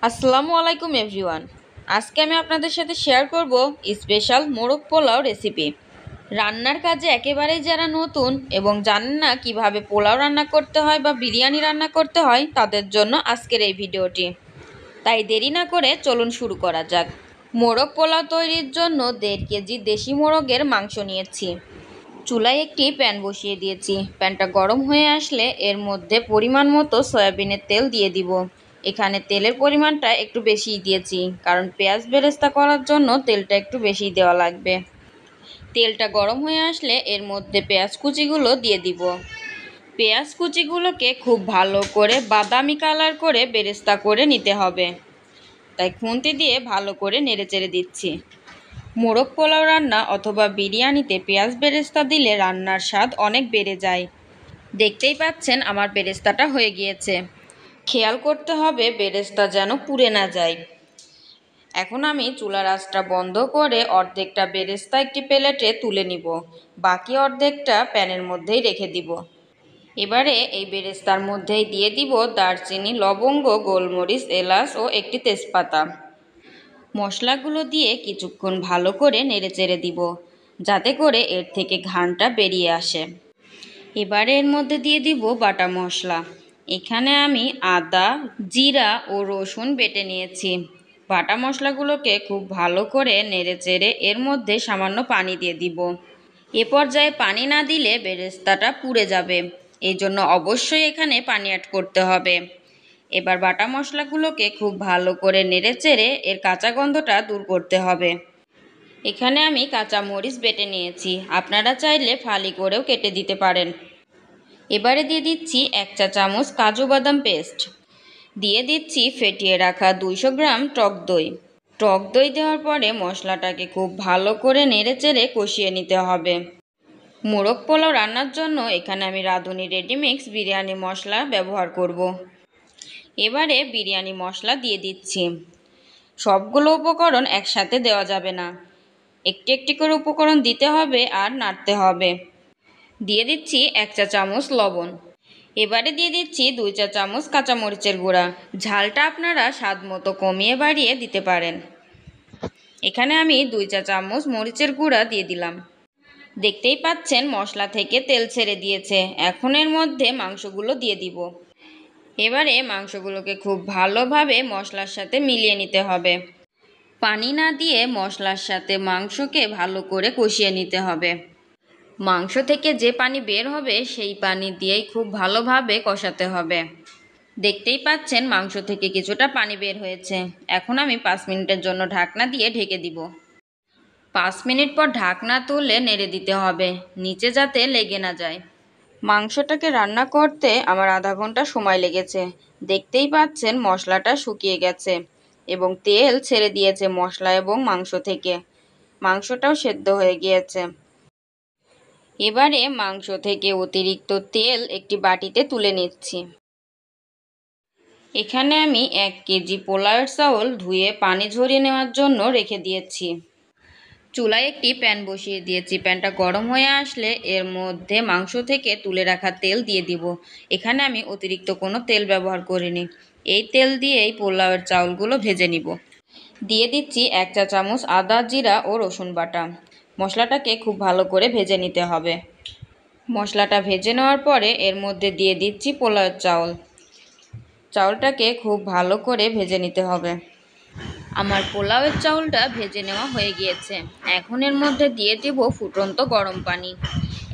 আসসালামু আলাইকুম এভরিওয়ান। আজকে আমি আপনাদের সাথে শেয়ার করব স্পেশাল মোরগ পোলাও রেসিপি। রান্নার কাজে একেবারেই যারা নতুন এবং জানেন না কিভাবে পোলাও রান্না করতে হয় বা বিরিয়ানি রান্না করতে হয় তাদের জন্য আজকের এই ভিডিওটি। তাই দেরি না করে চলুন শুরু করা যাক। মোরগ পোলাও তৈরির জন্য 1.5 কেজি দেশি মোরগের মাংস নিয়েছি। চুলায় একটি প্যান বসিয়ে দিয়েছি। প্যানটা গরম হয়ে আসলে এর মধ্যে পরিমাণ মতো সয়াবিনের তেল দিয়ে দিব। এখানে তেলের পরিমাণটা একটু বেশিই দিয়েছি, কারণ পেঁয়াজ বেরেস্তা করার জন্য তেলটা একটু বেশি দেওয়া লাগবে। তেলটা গরম হয়ে আসলে এর মধ্যে পেঁয়াজ কুচিগুলো দিয়ে দিব। পেঁয়াজ কুচিগুলোকে খুব ভালো করে বাদামি কালার করে বেরেস্তা করে নিতে হবে, তাই খুন্তি দিয়ে ভালো করে নেড়েচেড়ে দিচ্ছি। মোরগ পোলাও রান্না অথবা বিরিয়ানিতে পেঁয়াজ বেরেস্তা দিলে রান্নার স্বাদ অনেক বেড়ে যায়। দেখতেই পাচ্ছেন আমার বেরেস্তাটা হয়ে গিয়েছে। খেয়াল করতে হবে বেরেস্তা যেন পুড়ে না যায়। এখন আমি চুলার আঁচটা বন্ধ করে অর্ধেকটা বেরেস্তা একটি প্লেটে তুলে নিব, বাকি অর্ধেকটা প্যানের মধ্যেই রেখে দিব। এবারে এই বেরেস্তার মধ্যেই দিয়ে দিব দারচিনি, লবঙ্গ, গোলমরিচ, এলাচ ও একটি তেজপাতা। মশলাগুলো দিয়ে কিছুক্ষণ ভালো করে নেড়েচেড়ে দিব, যাতে করে এর থেকে ঘ্রাণটা বেরিয়ে আসে। এবারে এর মধ্যে দিয়ে দিব বাটা মশলা। এখানে আমি আদা, জিরা ও রসুন বেটে নিয়েছি। বাটা মশলাগুলোকে খুব ভালো করে নেড়েচেড়ে এর মধ্যে সামান্য পানি দিয়ে দিব। এ পর্যায়ে পানি না দিলে বেরেস্তাটা পুড়ে যাবে, এই জন্য অবশ্যই এখানে পানি অ্যাড করতে হবে। এবার বাটা মশলাগুলোকে খুব ভালো করে নেড়েচেড়ে এর কাঁচা গন্ধটা দূর করতে হবে। এখানে আমি কাঁচা মরিচ বেটে নিয়েছি, আপনারা চাইলে ফালি করেও কেটে দিতে পারেন। এবারে দিয়ে দিচ্ছি 1 চা চামচ কাজু বাদাম পেস্ট। দিয়ে দিচ্ছি ফেটিয়ে রাখা 200 গ্রাম টক দই। টক দই দেওয়ার পরে মশলাটাকে খুব ভালো করে নেড়েচেড়ে কষিয়ে নিতে হবে। মোরগ পোলাও রান্নার জন্য এখানে আমি রাঁধুনি রেডিমিক্স বিরিয়ানি মশলা ব্যবহার করব। এবারে বিরিয়ানি মশলা দিয়ে দিচ্ছি। সবগুলো উপকরণ একসাথে দেওয়া যাবে না, একটি একটি করে উপকরণ দিতে হবে আর নাড়তে হবে। দিয়ে দিচ্ছি 1 চা চামচ লবণ। এবারে দিয়ে দিচ্ছি 2 চা চামচ কাঁচামরিচের গুঁড়া। ঝালটা আপনারা স্বাদ মতো কমিয়ে বাড়িয়ে দিতে পারেন। এখানে আমি 2 চা চামচ মরিচের গুঁড়া দিয়ে দিলাম। দেখতেই পাচ্ছেন মশলা থেকে তেল ছেড়ে দিয়েছে। এখন এর মধ্যে মাংসগুলো দিয়ে দিব। এবারে মাংসগুলোকে খুব ভালোভাবে মশলার সাথে মিলিয়ে নিতে হবে। পানি না দিয়ে মশলার সাথে মাংসকে ভালো করে কষিয়ে নিতে হবে। মাংস থেকে যে পানি বের হবে সেই পানি দিয়েই খুব ভালোভাবে কষাতে হবে। দেখতেই পাচ্ছেন মাংস থেকে কিছুটা পানি বের হয়েছে। এখন আমি 5 মিনিটের জন্য ঢাকনা দিয়ে ঢেকে দিব। 5 মিনিট পর ঢাকনা তুলে নেড়ে দিতে হবে, নিচে যাতে লেগে না যায়। মাংসটাকে রান্না করতে আমার আধা ঘন্টা সময় লেগেছে। দেখতেই পাচ্ছেন মশলাটা শুকিয়ে গেছে এবং তেল ছেড়ে দিয়েছে মশলা এবং মাংস থেকে। মাংসটাও সেদ্ধ হয়ে গিয়েছে। এবারে মাংস থেকে অতিরিক্ত তেল একটি বাটিতে তুলে নিচ্ছি। এখানে আমি 1 কেজি পোলাওয়ের চাউল ধুয়ে পানি ঝরিয়ে নেওয়ার জন্য রেখে দিয়েছি। চুলায় একটি প্যান বসিয়ে দিয়েছি। প্যানটা গরম হয়ে আসলে এর মধ্যে মাংস থেকে তুলে রাখা তেল দিয়ে দিব। এখানে আমি অতিরিক্ত কোনো তেল ব্যবহার করিনি। এই তেল দিয়েই পোলাওয়ের চাউলগুলো ভেজে নিব। দিয়ে দিচ্ছি 1 চা চামচ আদা, জিরা ও রসুন বাটা। মশলাটাকে খুব ভালো করে ভেজে নিতে হবে। মশলাটা ভেজে নেওয়ার পরে এর মধ্যে দিয়ে দিচ্ছি পোলাওয়ের চাউল। চাউলটাকে খুব ভালো করে ভেজে নিতে হবে। আমার পোলাওয়ের চাউলটা ভেজে নেওয়া হয়ে গিয়েছে। এখন এর মধ্যে দিয়ে দেব ফুটন্ত গরম পানি।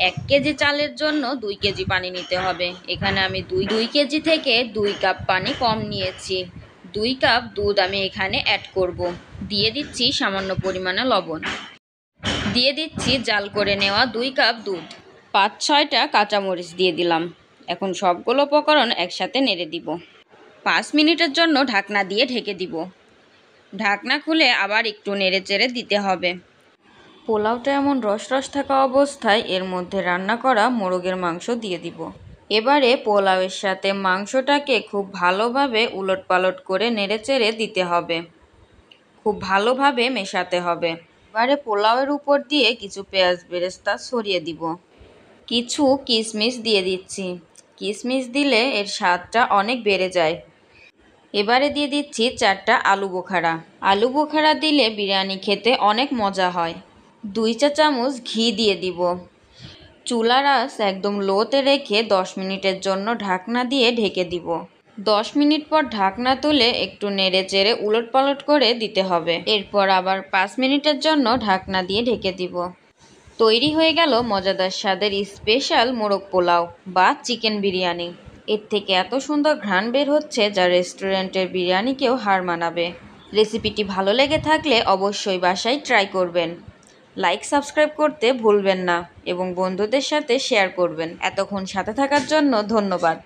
1 কেজি চালের জন্য 2 কেজি পানি নিতে হবে। এখানে আমি 2 কেজি থেকে 2 কাপ পানি কম নিয়েছি। 2 কাপ দুধ আমি এখানে অ্যাড করব। দিয়ে দিচ্ছি সামান্য পরিমাণে লবণ। দিয়ে দিচ্ছি জাল করে নেওয়া 2 কাপ দুধ। 5-6টা কাঁচামরিচ দিয়ে দিলাম। এখন সবগুলো উপকরণ একসাথে নেড়ে দিব। 5 মিনিটের জন্য ঢাকনা দিয়ে ঢেকে দিব। ঢাকনা খুলে আবার একটু নেড়েচেড়ে দিতে হবে। পোলাওটা এমন রস রস থাকা অবস্থায় এর মধ্যে রান্না করা মোরগের মাংস দিয়ে দিব। এবারে পোলাওয়ের সাথে মাংসটাকে খুব ভালোভাবে উলটপালট করে নেড়েচেড়ে দিতে হবে। খুব ভালোভাবে মেশাতে হবে। এবারে পোলাওয়ের উপর দিয়ে কিছু পেঁয়াজ বেরেস্তা ছড়িয়ে দিব। কিছু কিশমিশ দিয়ে দিচ্ছি। কিশমিশ দিলে এর স্বাদটা অনেক বেড়ে যায়। এবারে দিয়ে দিচ্ছি 4টা আলু বোখারা। আলু বোখারা দিলে বিরিয়ানি খেতে অনেক মজা হয়। 2 চা চামচ ঘি দিয়ে দিব। চুলার আঁচ একদম লোতে রেখে 10 মিনিটের জন্য ঢাকনা দিয়ে ঢেকে দিব। 10 মিনিট পর ঢাকনা তুলে একটু নেড়ে চেড়ে উলটপালট করে দিতে হবে। এরপর আবার 5 মিনিটের জন্য ঢাকনা দিয়ে ঢেকে দিব। তৈরি হয়ে গেল মজাদার স্বাদের স্পেশাল মোরগ পোলাও বা চিকেন বিরিয়ানি। এর থেকে এত সুন্দর ঘ্রাণ বের হচ্ছে যা রেস্টুরেন্টের বিরিয়ানিকেও হার মানাবে। রেসিপিটি ভালো লেগে থাকলে অবশ্যই বাসায় ট্রাই করবেন। লাইক সাবস্ক্রাইব করতে ভুলবেন না এবং বন্ধুদের সাথে শেয়ার করবেন। এতক্ষণ সাথে থাকার জন্য ধন্যবাদ।